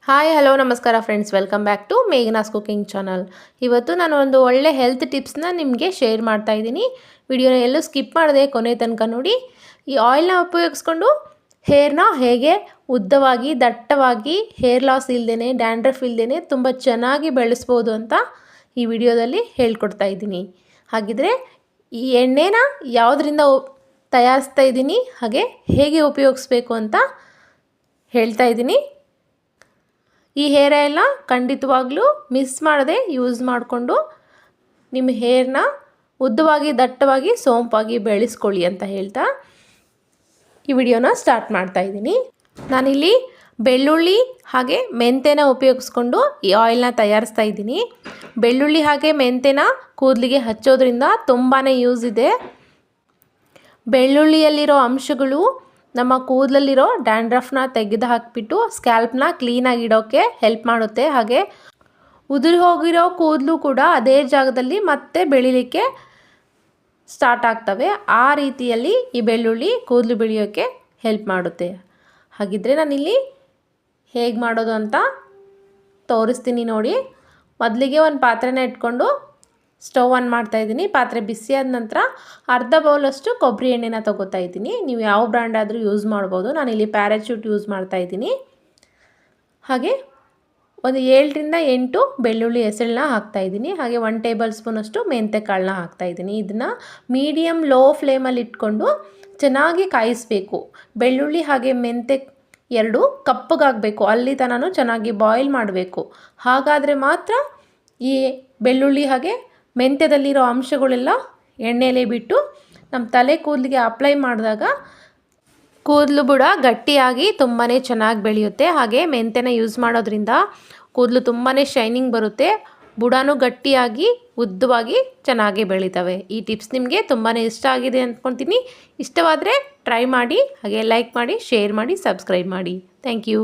Hi hello ನಮಸ್ಕಾರ friends, welcome back to Meghana's cooking channel. ಇವತ್ತು ನಾನು ಒಂದು ಒಳ್ಳೆ ಹೆಲ್ತ್ ಟಿಪ್ಸ್ನ ನಿಮಗೆ ಶೇರ್ ಮಾಡ್ತಾ ಇದ್ದೀನಿ. ವಿಡಿಯೋನ ಎಲ್ಲೂ ಸ್ಕಿಪ್ ಮಾಡದೆ ಕೊನೆ ತನಕ ನೋಡಿ. ಈ ಆಯಿಲ್ನ ಉಪಯೋಗಿಸ್ಕೊಂಡು ಹೇರ್ನ ಹೇಗೆ ಉದ್ದವಾಗಿ ದಟ್ಟವಾಗಿ ಹೇರ್ ಲಾಸ್ ಇಲ್ಲದೇ ಡ್ಯಾಂಡ್ರಫ್ ಇಲ್ಲದೇ ತುಂಬ ಚೆನ್ನಾಗಿ ಬೆಳೆಸ್ಬೋದು ಅಂತ ಈ ವಿಡಿಯೋದಲ್ಲಿ ಹೇಳ್ಕೊಡ್ತಾ ಇದ್ದೀನಿ. ಹಾಗಿದ್ರೆ ಈ ಎಣ್ಣೆನ ಯಾವುದರಿಂದ ತಯಾರಿಸ್ತಾ ಇದ್ದೀನಿ ಹಾಗೆ ಹೇಗೆ ಉಪಯೋಗಿಸ್ಬೇಕು ಅಂತ ಹೇಳ್ತಾ ಇದ್ದೀನಿ. ಈ ಹೇರ್ ಆಯಿಲ್ನ ಖಂಡಿತವಾಗ್ಲೂ ಮಿಸ್ ಮಾಡದೆ ಯೂಸ್ ಮಾಡಿಕೊಂಡು ನಿಮ್ಮ ಹೇರ್ನ ಉದ್ದವಾಗಿ ದಟ್ಟವಾಗಿ ಸೋಂಪಾಗಿ ಬೆಳೆಸ್ಕೊಳ್ಳಿ ಅಂತ ಹೇಳ್ತಾ ಈ ವಿಡಿಯೋನ ಸ್ಟಾರ್ಟ್ ಮಾಡ್ತಾ ಇದ್ದೀನಿ. ನಾನಿಲ್ಲಿ ಬೆಳ್ಳುಳ್ಳಿ ಹಾಗೆ ಮೆಂತೆನ ಉಪಯೋಗಿಸ್ಕೊಂಡು ಈ ಆಯಿಲ್ನ ತಯಾರಿಸ್ತಾ ಇದ್ದೀನಿ. ಬೆಳ್ಳುಳ್ಳಿ ಹಾಗೆ ಮೆಂತೆನ ಕೂದಲಿಗೆ ಹಚ್ಚೋದ್ರಿಂದ ತುಂಬಾ ಯೂಸ್ ಇದೆ. ಬೆಳ್ಳುಳ್ಳಿಯಲ್ಲಿರೋ ಅಂಶಗಳು ನಮ್ಮ ಕೂದಲಲ್ಲಿರೋ ಡ್ಯಾಂಡ್ರಫ್ನ ತೆಗೆದು ಹಾಕಿಬಿಟ್ಟು ಸ್ಕ್ಯಾಲ್ಪ್ನ ಕ್ಲೀನಾಗಿ ಇಡೋಕ್ಕೆ ಹೆಲ್ಪ್ ಮಾಡುತ್ತೆ. ಹಾಗೆ ಉದುರಿ ಹೋಗಿರೋ ಕೂದಲು ಕೂಡ ಅದೇ ಜಾಗದಲ್ಲಿ ಮತ್ತೆ ಬೆಳಿಲಿಕ್ಕೆ ಸ್ಟಾರ್ಟ್ ಆಗ್ತವೆ. ಆ ರೀತಿಯಲ್ಲಿ ಈ ಬೆಳ್ಳುಳ್ಳಿ ಕೂದಲು ಬೆಳೆಯೋಕ್ಕೆ ಹೆಲ್ಪ್ ಮಾಡುತ್ತೆ. ಹಾಗಿದ್ರೆ ನಾನಿಲ್ಲಿ ಹೇಗೆ ಮಾಡೋದು ಅಂತ ತೋರಿಸ್ತೀನಿ ನೋಡಿ. ಮೊದಲಿಗೆ ಒಂದು ಪಾತ್ರೆನ ಇಟ್ಕೊಂಡು ಸ್ಟವ್ ಆನ್ ಮಾಡ್ತಾಯಿದ್ದೀನಿ. ಪಾತ್ರೆ ಬಿಸಿಯಾದ ನಂತರ ಅರ್ಧ ಬೌಲಷ್ಟು ಕೊಬ್ಬರಿ ಎಣ್ಣೆನ ತೊಗೋತಾ ಇದ್ದೀನಿ. ನೀವು ಯಾವ ಬ್ರ್ಯಾಂಡ್ ಆದರೂ ಯೂಸ್ ಮಾಡ್ಬೋದು. ನಾನಿಲ್ಲಿ ಪ್ಯಾರಾಚೂಟ್ ಯೂಸ್ ಮಾಡ್ತಾಯಿದ್ದೀನಿ. ಹಾಗೆ ಒಂದು 7ರಿಂದ 8 ಬೆಳ್ಳುಳ್ಳಿ ಹೆಸಳನ್ನ ಹಾಕ್ತಾಯಿದ್ದೀನಿ. ಹಾಗೆ 1 ಟೇಬಲ್ ಸ್ಪೂನಷ್ಟು ಮೆಂತೆ ಕಾಳನ್ನ ಹಾಕ್ತಾಯಿದ್ದೀನಿ. ಇದನ್ನು ಮೀಡಿಯಮ್ ಲೋ ಫ್ಲೇಮಲ್ಲಿ ಇಟ್ಕೊಂಡು ಚೆನ್ನಾಗಿ ಕಾಯಿಸಬೇಕು. ಬೆಳ್ಳುಳ್ಳಿ ಹಾಗೆ ಮೆಂತೆ ಎರಡು ಕಪ್ಪಗಾಗಬೇಕು, ಅಲ್ಲಿ ತನಕ ಚೆನ್ನಾಗಿ ಬಾಯ್ಲ್ ಮಾಡಬೇಕು. ಹಾಗಾದರೆ ಮಾತ್ರ ಈ ಬೆಳ್ಳುಳ್ಳಿ ಹಾಗೆ ಮೆಂತ್ಯದಲ್ಲಿರೋ ಅಂಶಗಳೆಲ್ಲ ಎಣ್ಣೆಲೆ ಬಿಟ್ಟು ನಮ್ಮ ತಲೆ ಕೂದಲಿಗೆ ಅಪ್ಲೈ ಮಾಡಿದಾಗ ಕೂದಲು ಬುಡ ಗಟ್ಟಿಯಾಗಿ ತುಂಬಾ ಚೆನ್ನಾಗಿ ಬೆಳೆಯುತ್ತೆ. ಹಾಗೆ ಮೆಂತ್ಯನ ಯೂಸ್ ಮಾಡೋದ್ರಿಂದ ಕೂದಲು ತುಂಬಾ ಶೈನಿಂಗ್ ಬರುತ್ತೆ. ಬುಡನೂ ಗಟ್ಟಿಯಾಗಿ ಉದ್ದವಾಗಿ ಚೆನ್ನಾಗಿ ಬೆಳೀತವೆ. ಈ ಟಿಪ್ಸ್ ನಿಮಗೆ ತುಂಬಾ ಇಷ್ಟ ಆಗಿದೆ ಅಂದ್ಕೊತೀನಿ. ಇಷ್ಟವಾದರೆ ಟ್ರೈ ಮಾಡಿ, ಹಾಗೆ ಲೈಕ್ ಮಾಡಿ, ಶೇರ್ ಮಾಡಿ, ಸಬ್ಸ್ಕ್ರೈಬ್ ಮಾಡಿ. Thank you.